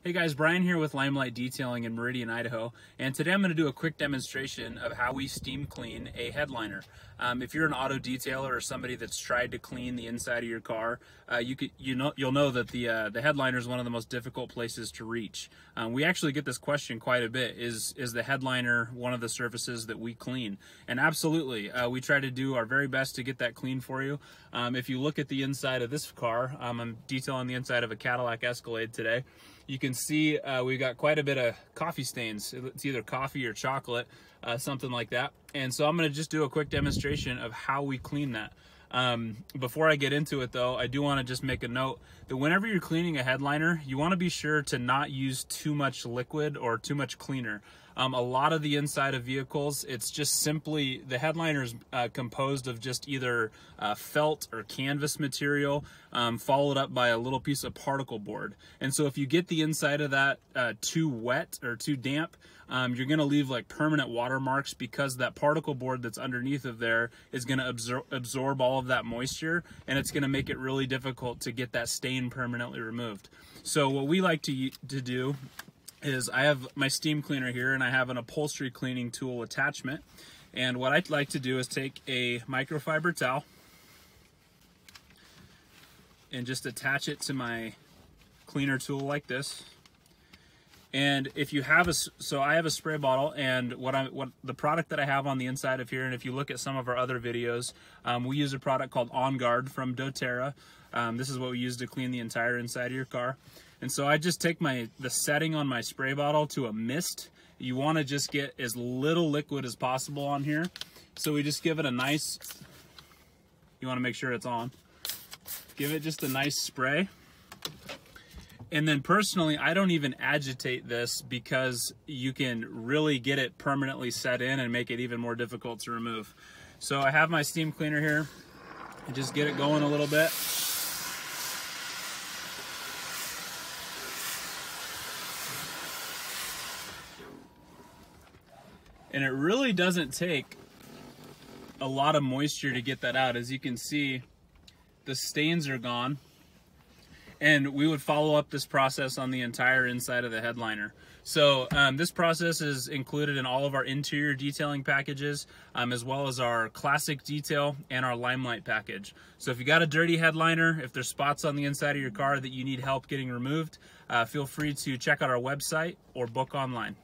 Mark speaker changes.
Speaker 1: Hey guys, Brian here with Limelight Detailing in Meridian, Idaho, and today I'm going to do a quick demonstration of how we steam clean a headliner. If you're an auto detailer or somebody that's tried to clean the inside of your car, you'll know that the headliner is one of the most difficult places to reach. We actually get this question quite a bit: is the headliner one of the surfaces that we clean? And absolutely, we try to do our very best to get that clean for you. If you look at the inside of this car, I'm detailing the inside of a Cadillac Escalade today. You can see we've got quite a bit of coffee stains. It's either coffee or chocolate, something like that. And so I'm going to just do a quick demonstration of how we clean that. Before I get into it though, I do want to just make a note that whenever you're cleaning a headliner, you want to be sure to not use too much liquid or too much cleaner. A lot of the inside of vehicles, it's just simply, the headliner is composed of just either felt or canvas material, followed up by a little piece of particle board. And so if you get the inside of that too wet or too damp, you're going to leave like permanent watermarks, because that particle board that's underneath of there is going to absorb all of that moisture, and it's going to make it really difficult to get that stain permanently removed. So what we like to do is, I have my steam cleaner here and I have an upholstery cleaning tool attachment. And what I'd like to do is take a microfiber towel and just attach it to my cleaner tool like this. And if you have so I have a spray bottle, and what the product that I have on the inside of here, and if you look at some of our other videos, we use a product called On Guard from doTERRA. This is what we use to clean the entire inside of your car. And so I just take the setting on my spray bottle to a mist. You want to just get as little liquid as possible on here. So we just give it a nice, you want to make sure it's on. Give it just a nice spray. And then personally, I don't even agitate this, because you can really get it permanently set in and make it even more difficult to remove. So I have my steam cleaner here. I just get it going a little bit. And it really doesn't take a lot of moisture to get that out. As you can see, the stains are gone. And we would follow up this process on the entire inside of the headliner. So this process is included in all of our interior detailing packages, as well as our classic detail and our Limelight package. So if you got a dirty headliner, if there's spots on the inside of your car that you need help getting removed, feel free to check out our website or book online.